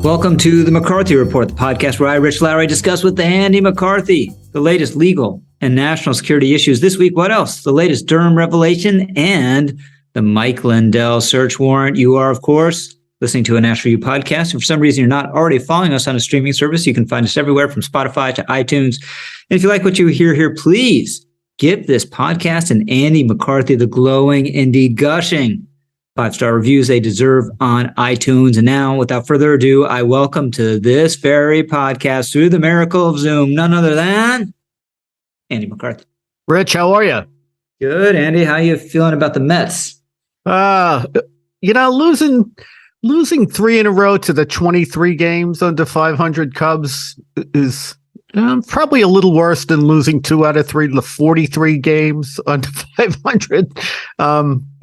Welcome to the McCarthy Report, the podcast where I, Rich Lowry, discuss with the handy McCarthy the latest legal and national security issues. This week, what else? The latest Durham revelation and the Mike Lindell search warrant. You are, of course, listening to a National Review podcast. If for some reason you're not already following us on a streaming service, you can find us everywhere from Spotify to iTunes. And if you like what you hear here, please give this podcast and Andy McCarthy the glowing, indeed gushing 5-star reviews they deserve on iTunes. And now, without further ado, I welcome to this very podcast, through the miracle of Zoom, none other than Andy McCarthy. Rich, how are you? Good, Andy. How are you feeling about the Mets? Losing 3 in a row to the 23 games under 500 Cubs is probably a little worse than losing 2 out of 3 to the 43 games under 500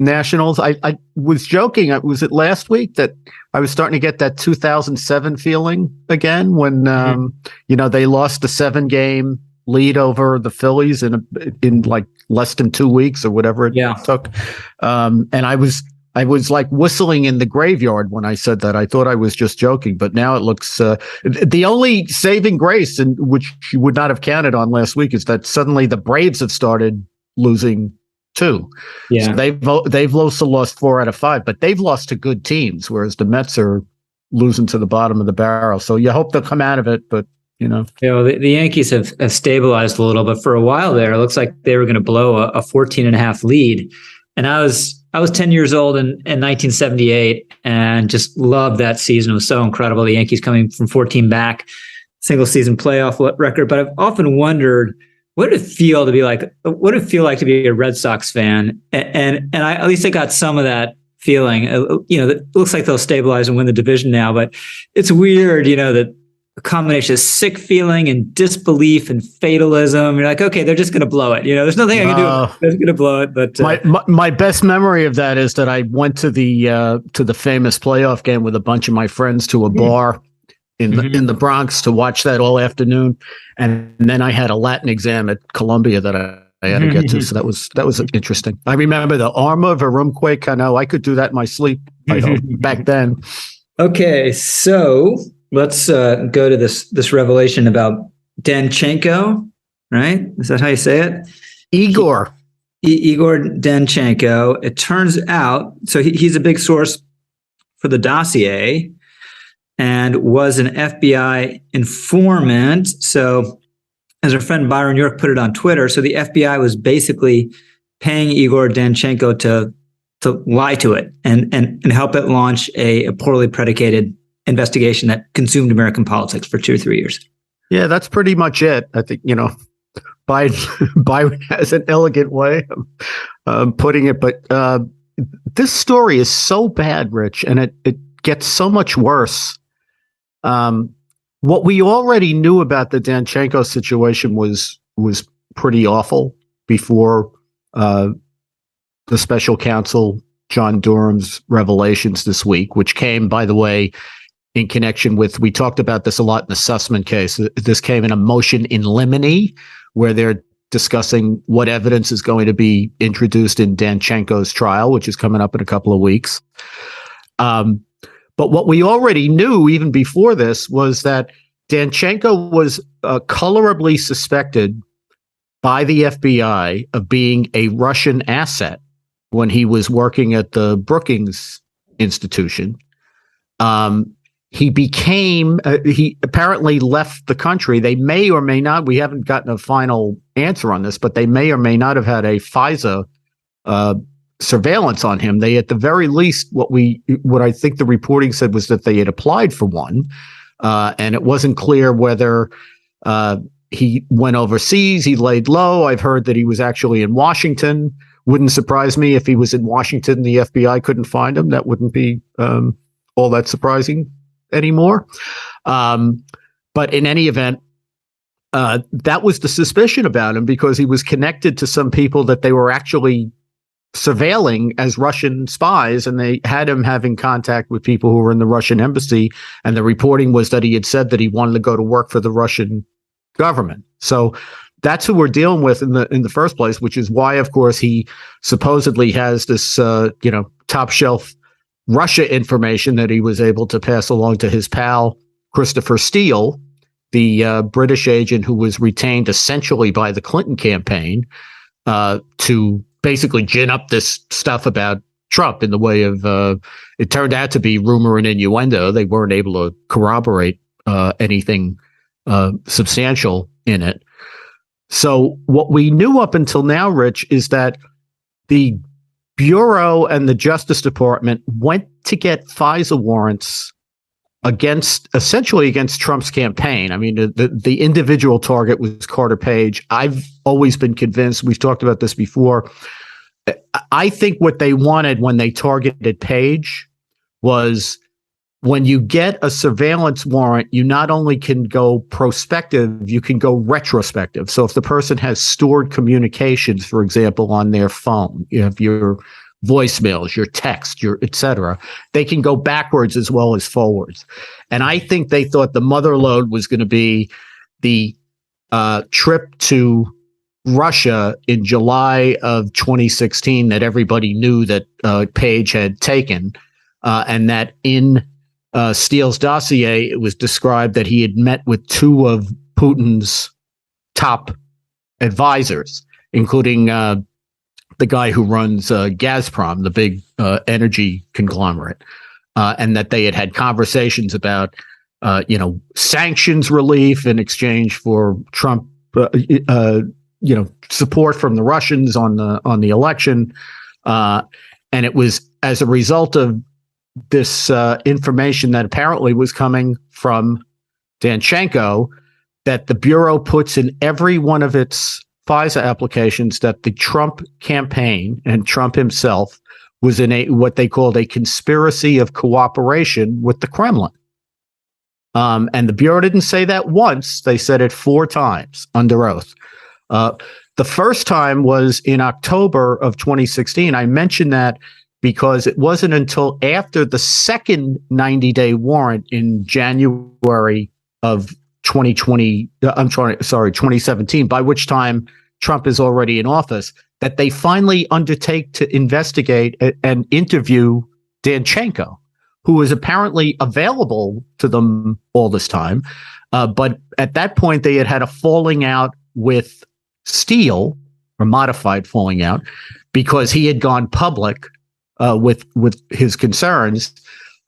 Nationals. I was joking. Was it last week that I was starting to get that 2007 feeling again when they lost the 7-game lead over the Phillies in like less than 2 weeks or whatever it took. And I was like whistling in the graveyard when I said that. I thought I was just joking, but now it looks the only saving grace, and which you would not have counted on last week, is that suddenly the Braves have started losing too. Yeah, so they've also lost 4 out of 5, but they've lost to good teams, whereas the Mets are losing to the bottom of the barrel. So you hope they'll come out of it, but the Yankees have stabilized a little, but for a while there, it looks like they were going to blow a 14.5 lead, and I was 10 years old in 1978 and just loved that season. It was so incredible. The Yankees coming from 14 back, single season playoff record. But I've often wondered, what did it feel to be like? What did it feel like to be a Red Sox fan? And I, at least I got some of that feeling. It looks like they'll stabilize and win the division now. But it's weird, that a combination of sick feeling and disbelief and fatalism. You're like, okay, they're just going to blow it. There's nothing I can do. They're going to blow it. But my best memory of that is that I went to the famous playoff game with a bunch of my friends to a bar in the Bronx to watch that all afternoon, and then I had a Latin exam at Columbia that I had to get to. So that was interesting. I remember the Arma Varumquake. I know I could do that in my sleep. I hope, back then. Okay, so let's go to this revelation about Danchenko, right? Is that how you say it? Igor Danchenko. It turns out, so he's a big source for the Dossier and was an FBI informant. So as our friend Byron York put it on Twitter, so the FBI was basically paying Igor Danchenko to lie to it and help it launch a poorly predicated investigation that consumed American politics for 2 or 3 years. Yeah, that's pretty much it. I think, Byron has an elegant way of putting it. But this story is so bad, Rich, and it gets so much worse. What we already knew about the Danchenko situation was pretty awful before the special counsel John Durham's revelations this week, which came, by the way, in connection with, we talked about this a lot in the Sussman case. This came in a motion in limine where they're discussing what evidence is going to be introduced in Danchenko's trial, which is coming up in a couple of weeks. But what we already knew even before this was that Danchenko was colorably suspected by the FBI of being a Russian asset when he was working at the Brookings Institution. He apparently left the country. They may or may not, we haven't gotten a final answer on this, but they may or may not have had a FISA surveillance on him. They, at the very least, what I think the reporting said was that they had applied for one, and it wasn't clear whether he went overseas, he laid low. I've heard that he was actually in Washington. Wouldn't surprise me if he was in Washington and the FBI couldn't find him. That wouldn't be all that surprising anymore. But in any event, that was the suspicion about him, because he was connected to some people that they were actually surveilling as Russian spies, and they had him having contact with people who were in the Russian embassy. And the reporting was that he had said that he wanted to go to work for the Russian government. So that's who we're dealing with in the first place, which is why, of course, he supposedly has this, top shelf Russia information that he was able to pass along to his pal, Christopher Steele, the British agent who was retained essentially by the Clinton campaign to basically gin up this stuff about Trump in the way of, it turned out to be rumor and innuendo. They weren't able to corroborate anything substantial in it. So what we knew up until now, Rich, is that the Bureau and the Justice Department went to get FISA warrants essentially against Trump's campaign. I mean, the individual target was Carter Page. I've always been convinced, we've talked about this before, I think what they wanted when they targeted Page was, when you get a surveillance warrant, you not only can go prospective, you can go retrospective. So if the person has stored communications, for example, on their phone, you have your voicemails, your text, your et cetera, they can go backwards as well as forwards. And I think they thought the mother lode was going to be the trip to Russia in July of 2016 that everybody knew that Page had taken, and that in Steele's dossier, it was described that he had met with two of Putin's top advisors, including the guy who runs Gazprom, the big energy conglomerate, and that they had conversations about, sanctions relief in exchange for Trump, support from the Russians on the election, and it was as a result of this information that apparently was coming from Danchenko that the Bureau puts in every one of its FISA applications that the Trump campaign and Trump himself was in what they called a conspiracy of cooperation with the Kremlin. And the Bureau didn't say that once. They said it 4 times under oath. The first time was in October of 2016. I mentioned that because it wasn't until after the second 90-day warrant in January of 2017, by which time Trump is already in office, that they finally undertake to investigate and interview Danchenko, who was apparently available to them all this time. But at that point, they had a falling out with Steele, or modified falling out, because he had gone public with his concerns,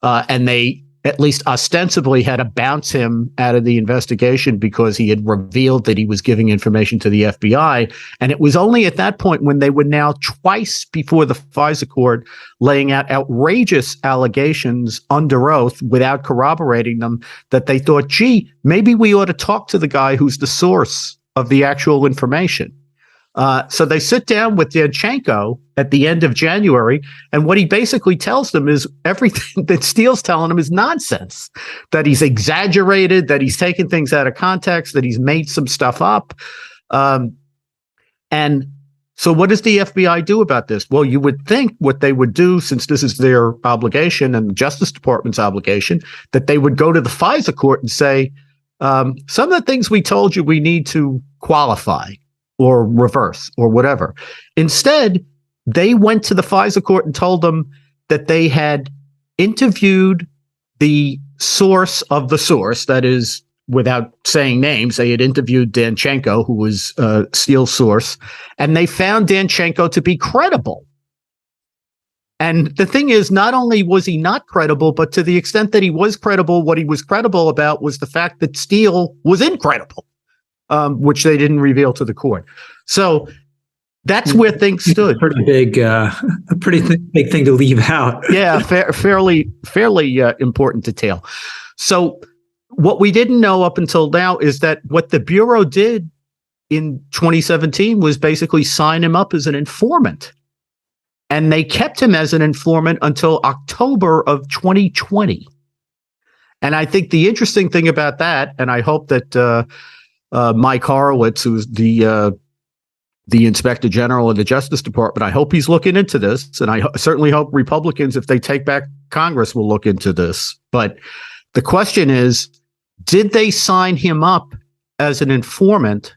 and they at least ostensibly had to bounce him out of the investigation because he had revealed that he was giving information to the FBI. And it was only at that point, when they were now twice before the FISA court laying out outrageous allegations under oath without corroborating them, that they thought, gee, maybe we ought to talk to the guy who's the source of the actual information. So they sit down with Danchenko at the end of January, and what he basically tells them is everything that Steele's telling him is nonsense, that he's exaggerated, that he's taken things out of context, that he's made some stuff up. And so what does the FBI do about this? Well, you would think what they would do, since this is their obligation and the Justice Department's obligation, that they would go to the FISA court and say, some of the things we told you we need to qualify or reverse or whatever. Instead, they went to the FISA court and told them that they had interviewed the source of the source, that is, without saying names, they had interviewed Danchenko, who was Steele's source, and they found Danchenko to be credible. And the thing is, not only was he not credible, but to the extent that he was credible, what he was credible about was the fact that Steele was incredible, which they didn't reveal to the court. So that's where things stood. Pretty big thing to leave out. Yeah, fairly important detail. So what we didn't know up until now is that what the Bureau did in 2017 was basically sign him up as an informant. And they kept him as an informant until October of 2020. And I think the interesting thing about that, and I hope that Mike Horowitz, who's the Inspector General of the Justice Department, I hope he's looking into this. And I certainly hope Republicans, if they take back Congress, will look into this. But the question is, did they sign him up as an informant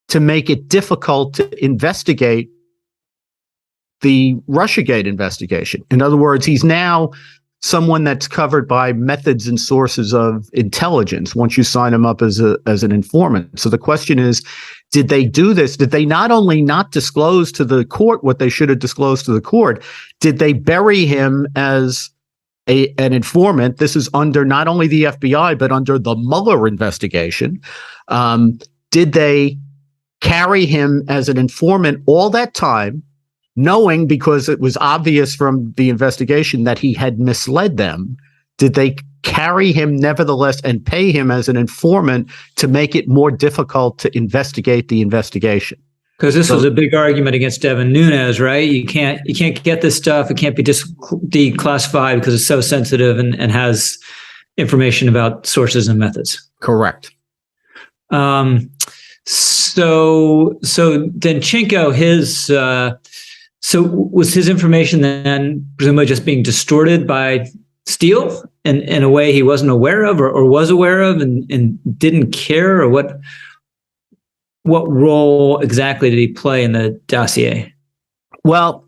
to make it difficult to investigate the Russiagate investigation. In other words, he's now someone that's covered by methods and sources of intelligence once you sign him up as an informant. So the question is, did they do this? Did they not only not disclose to the court what they should have disclosed to the court, did they bury him as an informant? This is under not only the FBI, but under the Mueller investigation. Did they carry him as an informant all that time, knowing, because it was obvious from the investigation that he had misled them? Did they carry him nevertheless and pay him as an informant to make it more difficult to investigate the investigation? Because this was a big argument against Devin Nunes, right? You can't get this stuff. It can't be declassified because it's so sensitive and has information about sources and methods. Correct. So Danchenko, so was his information then presumably just being distorted by Steele in a way he wasn't aware of or was aware of and didn't care? Or what role exactly did he play in the dossier? Well,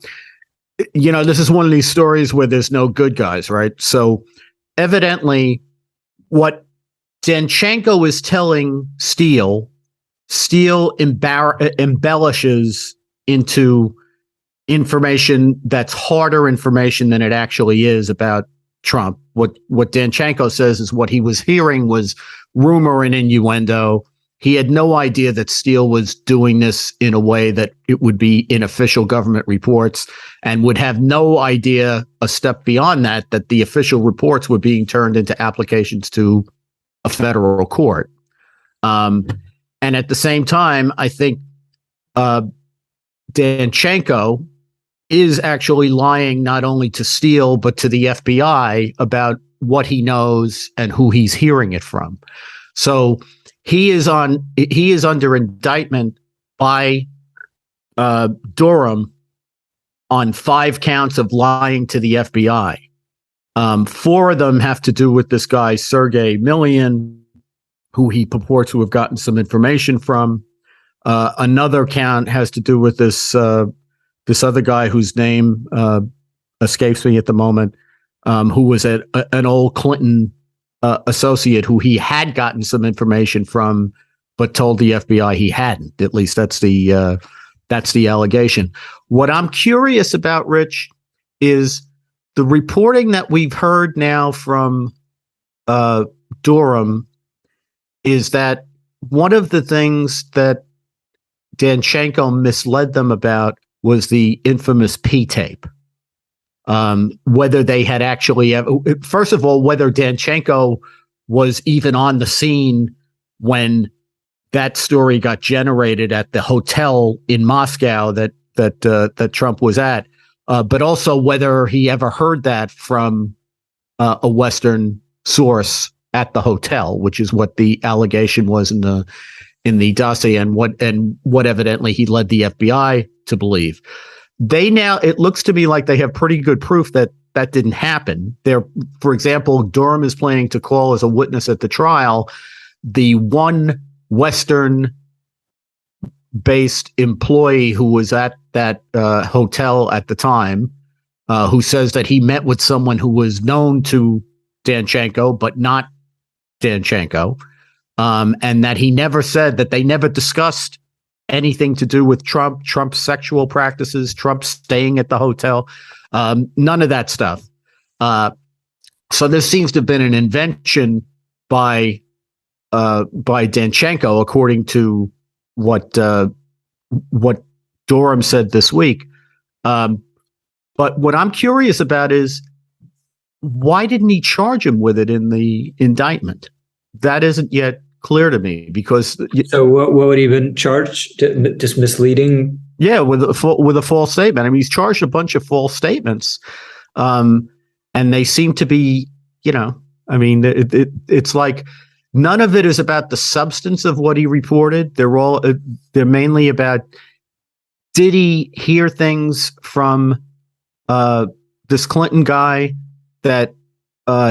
this is one of these stories where there's no good guys, right? So evidently what Danchenko is telling Steele embellishes into information that's harder information than it actually is about Trump. What Danchenko says is what he was hearing was rumor and innuendo. He had no idea that Steele was doing this in a way that it would be in official government reports, and would have no idea a step beyond that the official reports were being turned into applications to a federal court. And at the same time, I think Danchenko is actually lying not only to Steele, but to the FBI about what he knows and who he's hearing it from. So he is under indictment by Durham on 5 counts of lying to the FBI. 4 of them have to do with this guy, Sergei Milian, who he purports to have gotten some information from. Another count has to do with this other guy whose name escapes me at the moment, who was an old Clinton associate who he had gotten some information from, but told the FBI he hadn't. At least that's the allegation. What I'm curious about, Rich, is the reporting that we've heard now from Durham is that one of the things that Danchenko misled them about was the infamous P tape. Whether they had actually, first of all, whether Danchenko was even on the scene when that story got generated at the hotel in Moscow that Trump was at, but also whether he ever heard that from a Western source at the hotel, which is what the allegation was in the dossier, and what evidently he led the FBI to believe. It looks to me like they have pretty good proof that didn't happen. For example, Durham is planning to call as a witness at the trial the one Western-based employee who was at that hotel at the time, who says that he met with someone who was known to Danchenko, but not Danchenko, and that he never said that they never discussed anything to do with Trump's sexual practices, Trump staying at the hotel, none of that stuff. So this seems to have been an invention by Danchenko, according to what Durham said this week. But what I'm curious about is, why didn't he charge him with it in the indictment? That isn't yet clear to me, because so what would he have been charged? Just misleading? Yeah, with a false statement. I mean, he's charged a bunch of false statements, and they seem to be, it's like none of it is about the substance of what he reported. They're mainly about, did he hear things from this Clinton guy that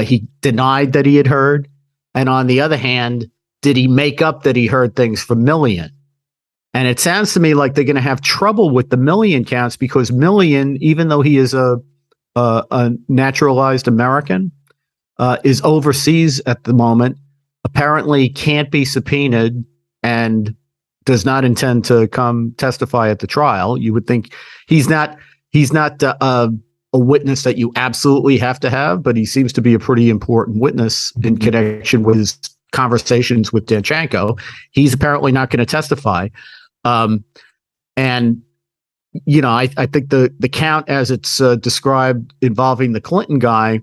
he denied that he had heard, and on the other hand, did he make up that he heard things from Milian? And it sounds to me like they're going to have trouble with the Millian counts because Millian, even though he is a naturalized American, is overseas at the moment, apparently can't be subpoenaed and does not intend to come testify at the trial. You would think he's not a witness that you absolutely have to have, but he seems to be a pretty important witness in connection with his conversations with Danchenko. He's apparently not going to testify. And, you know, I think the count as it's described involving the Clinton guy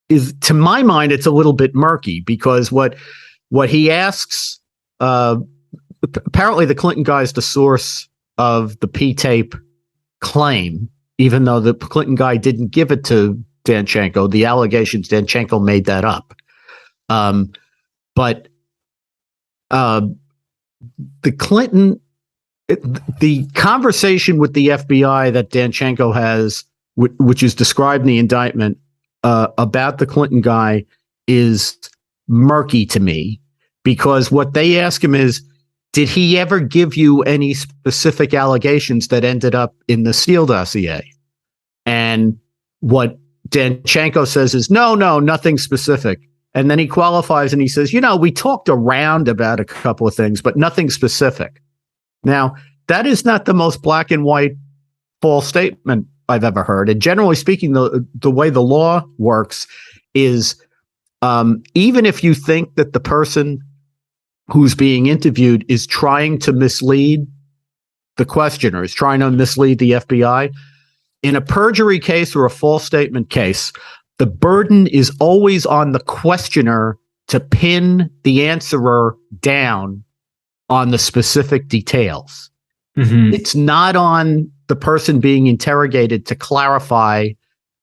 is, to my mind, it's a little bit murky because what he asks, apparently the Clinton guy is the source of the P-tape claim, even though the Clinton guy didn't give it to Danchenko. The allegations, Danchenko made that up. But the Clinton, the conversation with the FBI that Danchenko has, which is described in the indictment about the Clinton guy, is murky to me because what they ask him is, did he ever give you any specific allegations that ended up in the Steele dossier? And what Danchenko says is, no, nothing specific. And then he qualifies and he says, you know, we talked around about a couple of things, but nothing specific. Now, that is not the most black and white false statement I've ever heard. And generally speaking, the way the law works is even if you think that the person who's being interviewed is trying to mislead the questioner, is trying to mislead the FBI, in a perjury case or a false statement case, the burden is always on the questioner to pin the answerer down on the specific details. Mm-hmm. It's not on the person being interrogated to clarify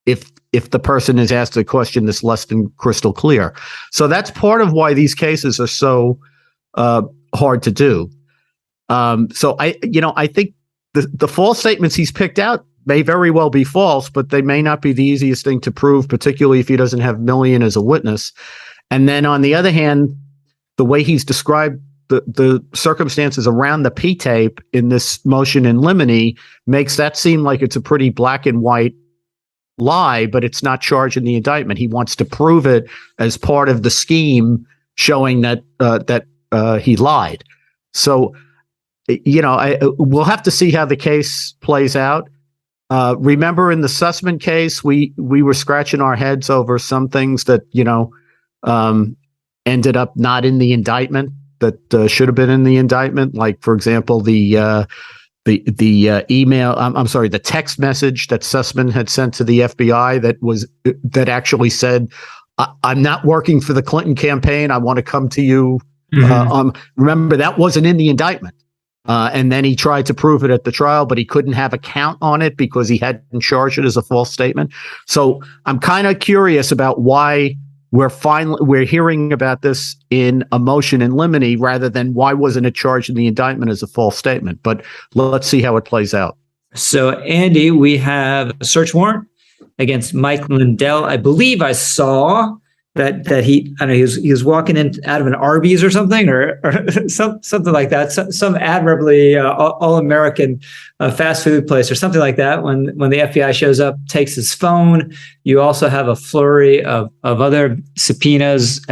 if the person is asked a question that's less than crystal clear. So that's part of why these cases are so hard to do. So I think the false statements he's picked out may very well be false, but they may not be the easiest thing to prove, particularly if he doesn't have Millian as a witness. And then on the other hand, the way he's described the circumstances around the P-tape in this motion in limine makes that seem like it's a pretty black and white lie, but it's not charged in the indictment. He wants to prove it as part of the scheme showing that he lied. So, we'll have to see how the case plays out. Remember in the Sussman case, we were scratching our heads over some things that, ended up not in the indictment that should have been in the indictment. Like, for example, the email, the text message that Sussman had sent to the FBI that actually said, I'm not working for the Clinton campaign. I want to come to you. Mm-hmm. Remember, that wasn't in the indictment. And then he tried to prove it at the trial, but he couldn't have a count on it because he hadn't charged it as a false statement. So I'm kind of curious about why we're hearing about this in a motion in limine rather than why wasn't it charged in the indictment as a false statement. But let's see how it plays out. So, Andy, we have a search warrant against Mike Lindell. I believe I saw that he was walking in out of an Arby's or something, or something like that. Some admirably all-American fast food place or something like that. When the FBI shows up, takes his phone. You also have a flurry of other subpoenas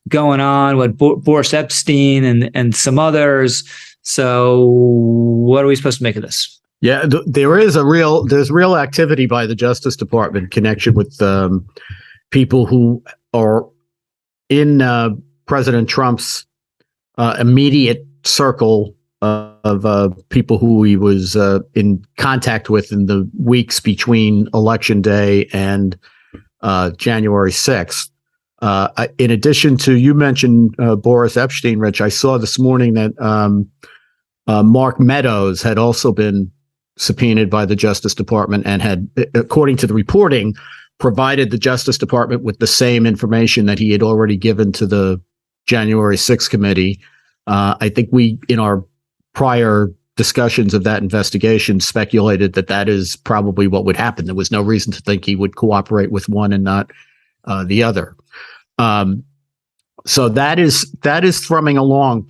going on with Boris Epstein and some others. So what are we supposed to make of this? Yeah, there's real activity by the Justice Department in connection with people who are in President Trump's immediate circle of people who he was in contact with in the weeks between Election Day and January 6th. In addition to, you mentioned Boris Epstein, Rich, I saw this morning that Mark Meadows had also been subpoenaed by the Justice Department and had, according to the reporting, provided the Justice Department with the same information that he had already given to the January 6th committee. I think we, in our prior discussions of that investigation, speculated that is probably what would happen. There was no reason to think he would cooperate with one and not the other. So that is thrumming along.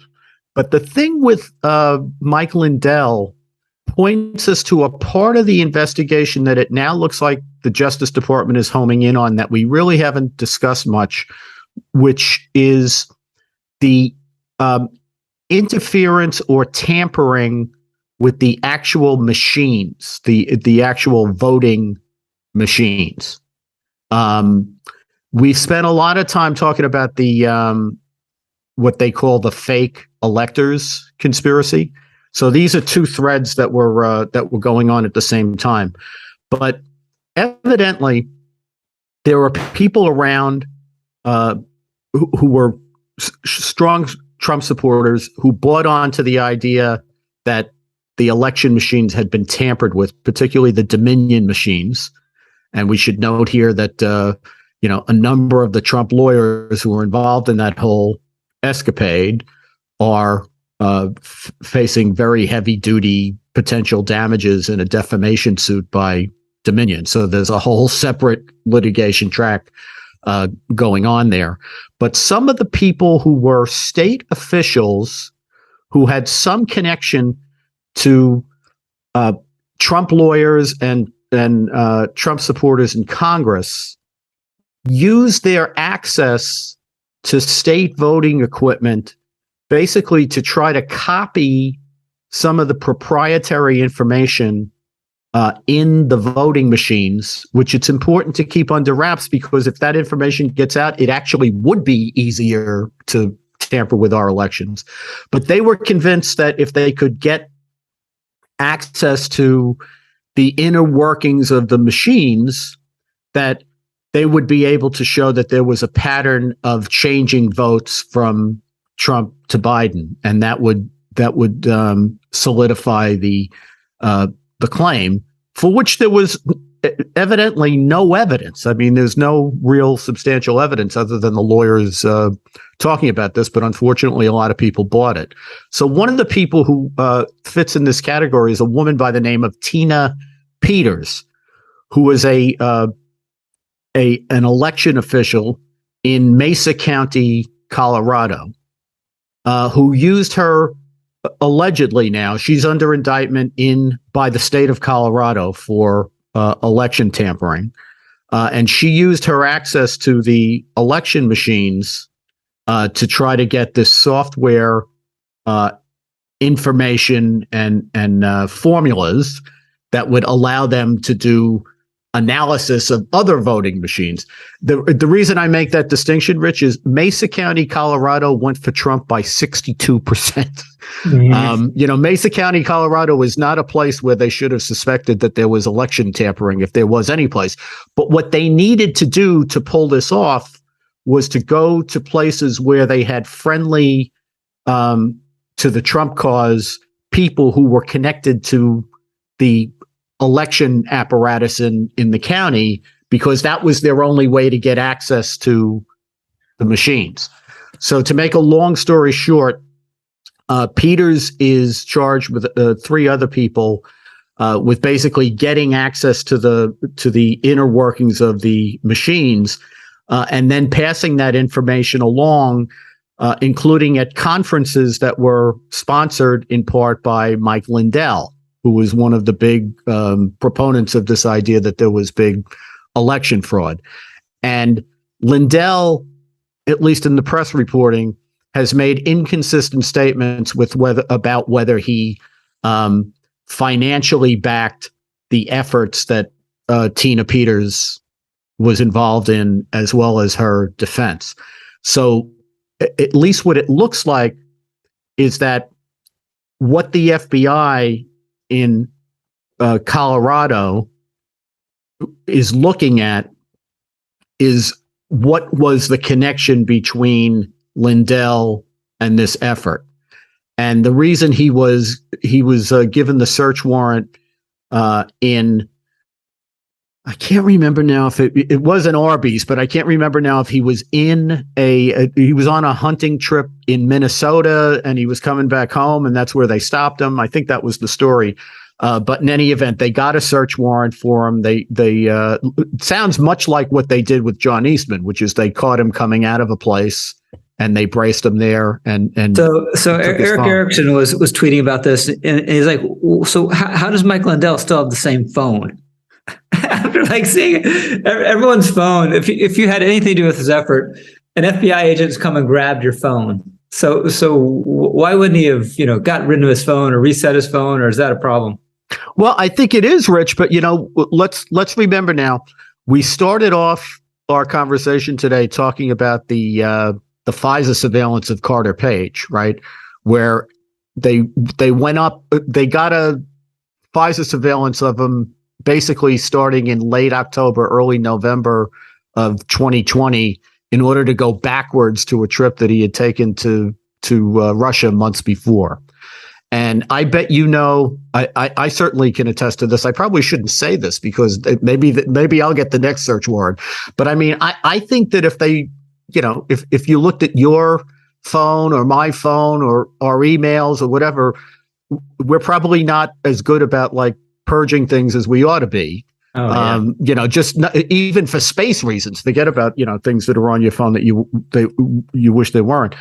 But the thing with Mike Lindell points us to a part of the investigation that it now looks like the Justice Department is homing in on that we really haven't discussed much, which is the interference or tampering with the actual machines, the actual voting machines. We've spent a lot of time talking about the what they call the fake electors conspiracy. So these are two threads that were going on at the same time. But evidently, there were people around who were strong Trump supporters who bought onto the idea that the election machines had been tampered with, particularly the Dominion machines. And we should note here that a number of the Trump lawyers who were involved in that whole escapade are facing very heavy-duty potential damages in a defamation suit by Dominion. So there's a whole separate litigation track going on there. But some of the people who were state officials who had some connection to Trump lawyers and Trump supporters in Congress used their access to state voting equipment basically to try to copy some of the proprietary information in the voting machines, which it's important to keep under wraps, because if that information gets out, it actually would be easier to tamper with our elections. But they were convinced that if they could get access to the inner workings of the machines, that they would be able to show that there was a pattern of changing votes from Trump to Biden, and that would solidify the claim, for which there was evidently no evidence. I mean, there's no real substantial evidence other than the lawyers talking about this, but unfortunately, a lot of people bought it. So one of the people who fits in this category is a woman by the name of Tina Peters, who was an election official in Mesa County, Colorado, who used her allegedly. Now she's under indictment by the state of Colorado for election tampering, and she used her access to the election machines to try to get this software information and formulas that would allow them to do analysis of other voting machines. The reason I make that distinction, Rich, is Mesa County, Colorado went for Trump by 62%. Mesa County, Colorado is not a place where they should have suspected that there was election tampering, if there was any place. But what they needed to do to pull this off was to go to places where they had friendly to the Trump cause people who were connected to the election apparatus in the county, because that was their only way to get access to the machines. So to make a long story short, Peters is charged with 3 other people with basically getting access to the inner workings of the machines, and then passing that information along, including at conferences that were sponsored in part by Mike Lindell, who was one of the big proponents of this idea that there was big election fraud. And Lindell, at least in the press reporting, has made inconsistent statements about whether he financially backed the efforts that Tina Peters was involved in, as well as her defense. So at least what it looks like is that what the FBI in Colorado is looking at is what was the connection between Lindell and this effort. And the reason he was given the search warrant in, I can't remember now if it was an Arby's, but I can't remember now if he was he was on a hunting trip in Minnesota and he was coming back home, and that's where they stopped him. I think that was the story. But in any event, they got a search warrant for him. It sounds much like what they did with John Eastman, which is they caught him coming out of a place and they braced him there. And so Eric Erickson was tweeting about this, and he's like, so how does Mike Lindell still have the same phone? After like seeing everyone's phone, if you had anything to do with his effort, an FBI agent's come and grabbed your phone. So why wouldn't he have, gotten rid of his phone or reset his phone, or is that a problem? Well, I think it is, Rich, but let's remember now, we started off our conversation today talking about the FISA surveillance of Carter Page, right? Where they went up, they got a FISA surveillance of him basically starting in late October, early November of 2020, in order to go backwards to a trip that he had taken to Russia months before. And I bet I certainly can attest to this. I probably shouldn't say this because maybe I'll get the next search warrant. But I mean, I think that if they, if you looked at your phone or my phone or our emails or whatever, we're probably not as good about like purging things as we ought to be. Oh, yeah. Just not, even for space reasons, forget about, things that are on your phone that you wish they weren't.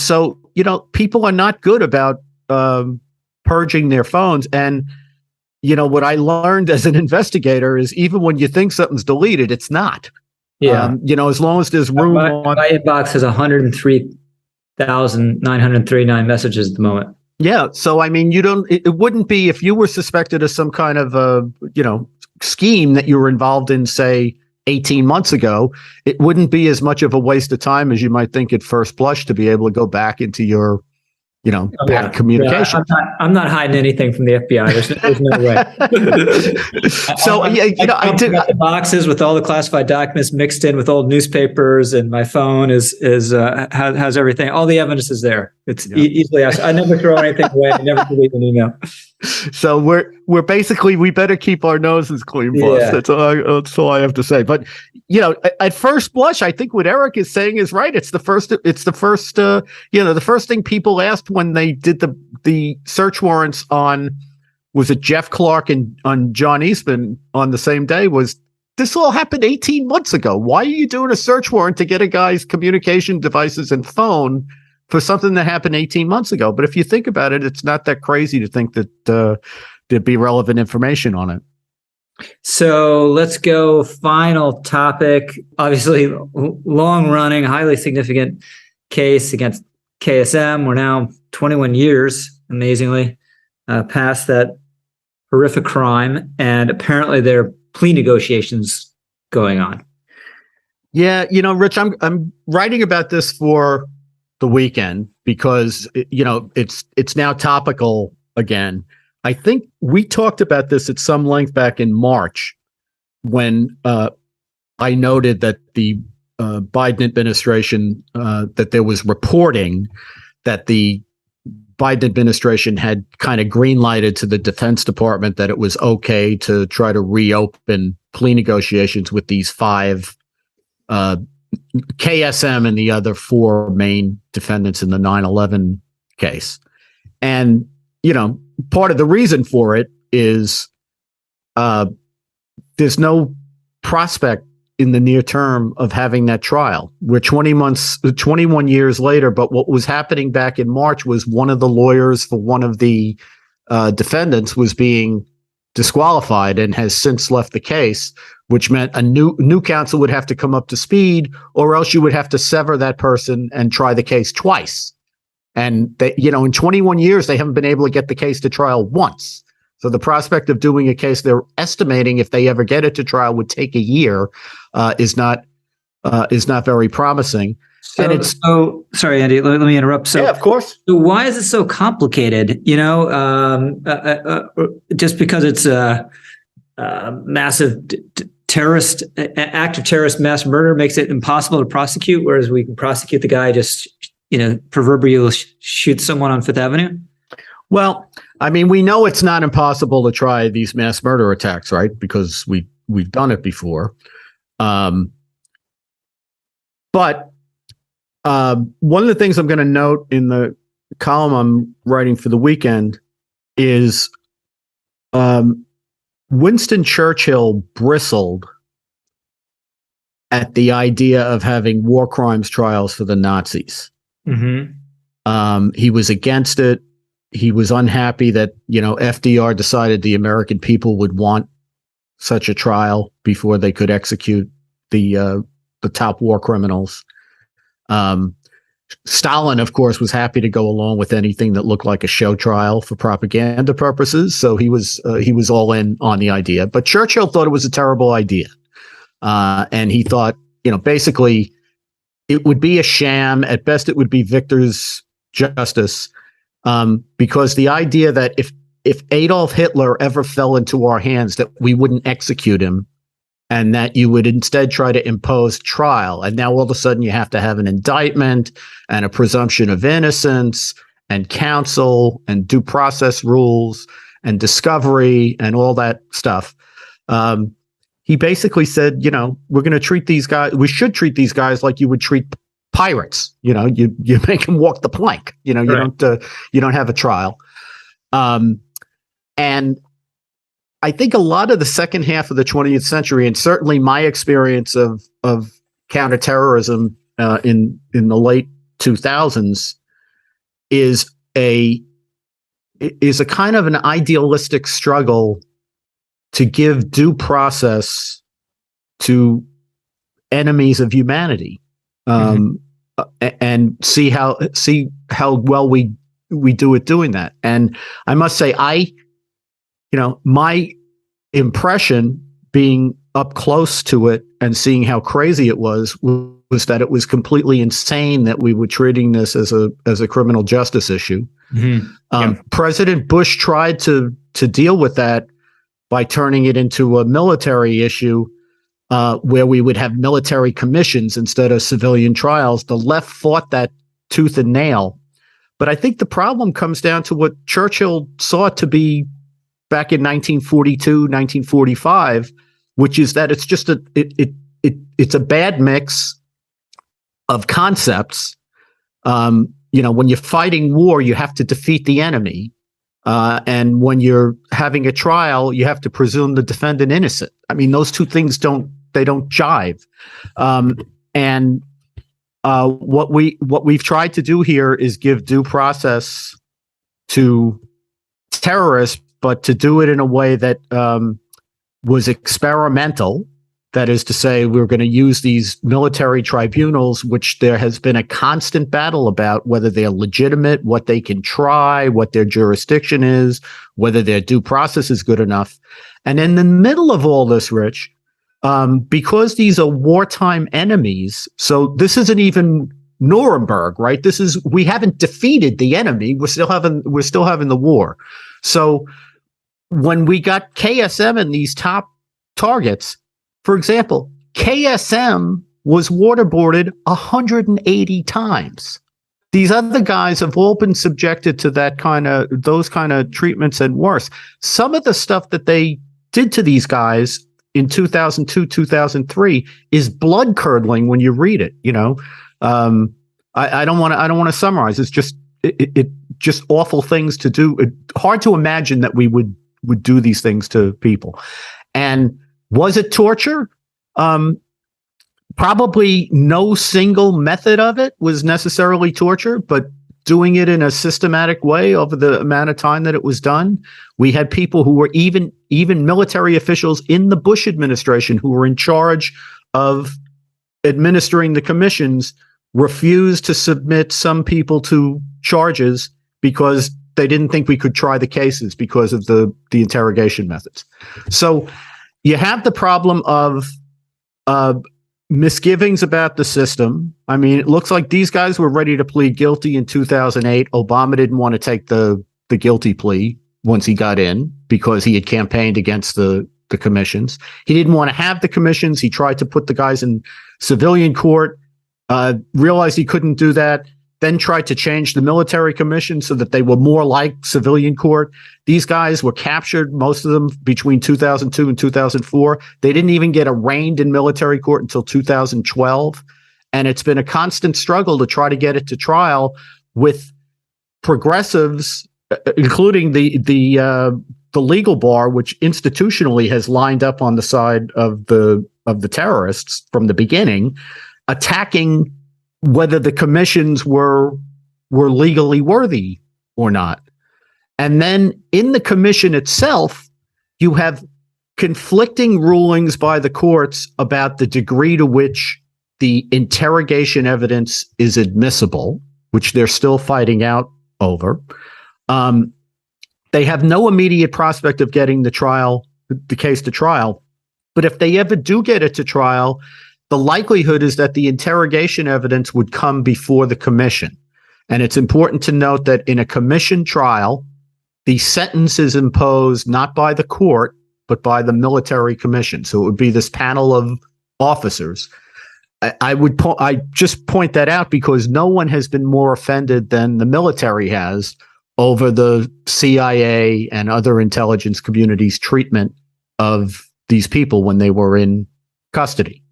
So, people are not good about purging their phones. And, what I learned as an investigator is even when you think something's deleted, it's not. Yeah. As long as there's room my inbox has 103,939 messages at the moment. Yeah. So, I mean, it wouldn't be if you were suspected of some kind of, scheme that you were involved in, say, 18 months ago, it wouldn't be as much of a waste of time as you might think at first blush to be able to go back into your, back communication. Yeah, I'm not hiding anything from the FBI. There's no way. So, I do. The boxes with all the classified documents mixed in with old newspapers, and my phone has everything. All the evidence is there. It's easily. I never throw anything away. I never delete an email. So we're basically, we better keep our noses clean, boss. Yeah. That's all I have to say. But at first blush, I think what Eric is saying is right. It's the first. The first thing people asked when they did the search warrants on, was it Jeff Clark and on John Eastman on the same day, was this all happened 18 months ago. Why are you doing a search warrant to get a guy's communication devices and phone for something that happened 18 months ago? But if you think about it, it's not that crazy to think that there'd be relevant information on it. So let's go. Final topic. Obviously, long-running, highly significant case against KSM. We're now 21 years, amazingly, past that horrific crime, and apparently there are plea negotiations going on. Yeah, Rich, I'm writing about this for the weekend because it's now topical again. I think we talked about this at some length back in March when I noted that the Biden administration, that there was reporting that the Biden administration had kind of green-lighted to the Defense Department that it was okay to try to reopen plea negotiations with these 5 KSM and the other 4 main defendants in the 9/11 case. And, part of the reason for it is there's no prospect in the near term of having that trial. We're 21 years later, but what was happening back in March was one of the lawyers for one of the defendants was being disqualified and has since left the case, which meant a new counsel would have to come up to speed, or else you would have to sever that person and try the case twice. And they, in 21 years, they haven't been able to get the case to trial once. So the prospect of doing a case they're estimating, if they ever get it to trial, would take a year, is not very promising. So sorry, Andy, let me interrupt. So, yeah, of course. So why is it so complicated? Just because it's a massive terrorist act of terrorist mass murder makes it impossible to prosecute, whereas we can prosecute the guy just proverbially shoot someone on Fifth Avenue. Well, I mean, we know it's not impossible to try these mass murder attacks, right? Because we've done it before. But one of the things I'm going to note in the column I'm writing for the weekend is Winston Churchill bristled at the idea of having war crimes trials for the Nazis. He was against it. He was unhappy that, FDR decided the American people would want such a trial before they could execute the top war criminals. Stalin, of course, was happy to go along with anything that looked like a show trial for propaganda purposes. So he was all in on the idea. But Churchill thought it was a terrible idea. And he thought, basically it would be a sham. At best, it would be victor's justice. Because the idea that if Adolf Hitler ever fell into our hands, that we wouldn't execute him, and that you would instead try to impose trial. And now all of a sudden you have to have an indictment and a presumption of innocence and counsel and due process rules and discovery and all that stuff. He basically said, we're going to treat these guys, we should treat these guys like you would treat pirates. You make them walk the plank. You don't have a trial. And I think a lot of the second half of the 20th century, and certainly my experience of counterterrorism in the late 2000s, is a kind of an idealistic struggle to give due process to enemies of humanity, and see how well we do at doing that. And I must say, my impression, being up close to it and seeing how crazy it was that it was completely insane that we were treating this as a criminal justice issue. President Bush tried to deal with that by turning it into a military issue, where we would have military commissions instead of civilian trials. The left fought that tooth and nail. But I think the problem comes down to what Churchill saw to be back in 1942, 1945, which is that it's just it's a bad mix of concepts. When you're fighting war, you have to defeat the enemy. And when you're having a trial, you have to presume the defendant innocent. I mean, those two things don't jive. What we've tried to do here is give due process to terrorists, but to do it in a way that was experimental. That is to say, we're going to use these military tribunals, which there has been a constant battle about whether they're legitimate, what they can try, what their jurisdiction is, whether their due process is good enough. And in the middle of all this, Rich, because these are wartime enemies, so this isn't even Nuremberg, right? We haven't defeated the enemy. We're still having the war. So when we got KSM and these top targets, for example, KSM was waterboarded 180 times. These other guys have all been subjected to those kind of treatments and worse. Some of the stuff that they did to these guys in 2002, 2003 is blood curdling when you read it. I don't want to summarize. It's just just awful things to do. Hard to imagine that we would do these things to people. And was it torture? Probably no single method of it was necessarily torture, but doing it in a systematic way over the amount of time that it was done. We had people who were even military officials in the Bush administration who were in charge of administering the commissions refused to submit some people to charges because they didn't think we could try the cases because of the interrogation methods. So you have the problem of misgivings about the system. I mean, it looks like these guys were ready to plead guilty in 2008. Obama didn't want to take the guilty plea once he got in because he had campaigned against the commissions. He didn't want to have the commissions. He tried to put the guys in civilian court, realized he couldn't do that, then tried to change the military commission so that they were more like civilian court. These guys were captured, most of them between 2002 and 2004. They didn't even get arraigned in military court until 2012. And it's been a constant struggle to try to get it to trial with progressives, including the legal bar, which institutionally has lined up on the side of the of the terrorists from the beginning, attacking whether the commissions were legally worthy or not. And then in the commission itself, you have conflicting rulings by the courts about the degree to which the interrogation evidence is admissible, which they're still fighting out over. They have no immediate prospect of getting the case to trial. But if they ever do get it to trial, the likelihood is that the interrogation evidence would come before the commission. And it's important to note that in a commission trial, the sentence is imposed not by the court, but by the military commission. So it would be this panel of officers. I just point that out because no one has been more offended than the military has over the CIA and other intelligence communities' treatment of these people when they were in custody.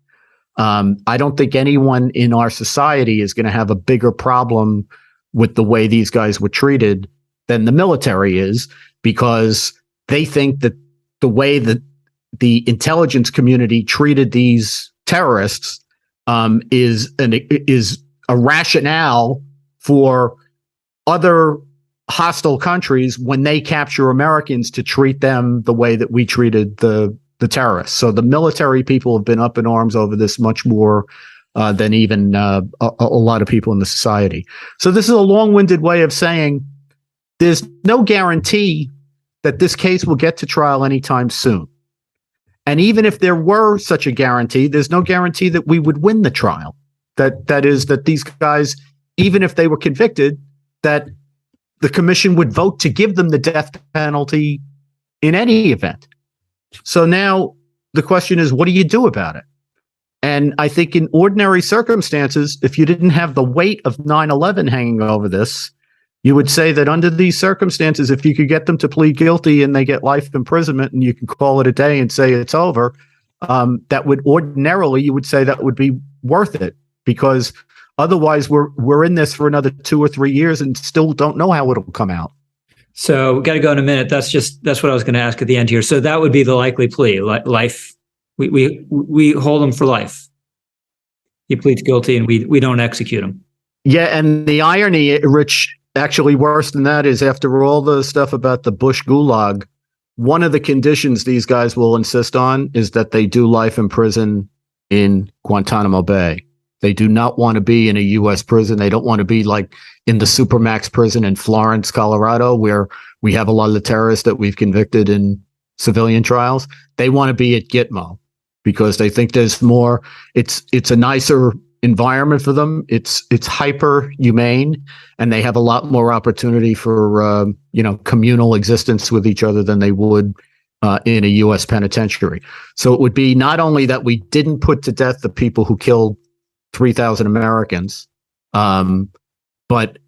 I don't think anyone in our society is going to have a bigger problem with the way these guys were treated than the military is, because they think that the way that the intelligence community treated these terrorists is a rationale for other hostile countries when they capture Americans to treat them the way that we treated the terrorists. So the military people have been up in arms over this much more than even a lot of people in the society. So this is a long-winded way of saying there's no guarantee that this case will get to trial anytime soon. And even if there were such a guarantee, there's no guarantee that we would win the trial. That is that these guys, even if they were convicted, that the commission would vote to give them the death penalty in any event. So now the question is, what do you do about it? And I think in ordinary circumstances, if you didn't have the weight of 9/11 hanging over this, you would say that under these circumstances, if you could get them to plead guilty and they get life imprisonment and you can call it a day and say it's over, that would ordinarily, you would say that would be worth it, because otherwise we're in this for another 2 or 3 years and still don't know how it'll come out. So we got to go in a minute. That's what I was going to ask at the end here. So that would be the likely plea, life. We hold him for life. He pleads guilty and we don't execute him. Yeah. And the irony, Rich, actually worse than that is after all the stuff about the Bush gulag, one of the conditions these guys will insist on is that they do life in prison in Guantanamo Bay. They do not want to be in a U.S. prison. They don't want to be like in the Supermax prison in Florence, Colorado, where we have a lot of the terrorists that we've convicted in civilian trials. They want to be at Gitmo because they think there's more. It's a nicer environment for them. It's hyper humane, and they have a lot more opportunity for communal existence with each other than they would in a U.S. penitentiary. So it would be not only that we didn't put to death the people who killed 3,000 Americans, but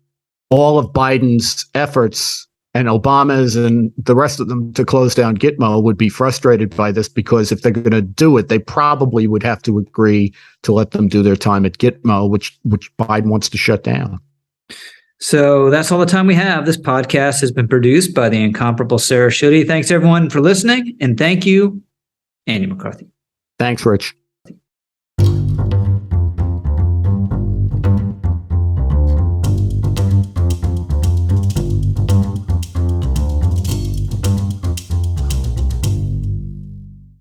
all of Biden's efforts and Obama's and the rest of them to close down Gitmo would be frustrated by this, because if they're going to do it, they probably would have to agree to let them do their time at Gitmo, which Biden wants to shut down. So that's all the time we have. This podcast has been produced by the incomparable Sarah Schutte. Thanks everyone for listening, and thank you, Andy McCarthy. Thanks, Rich.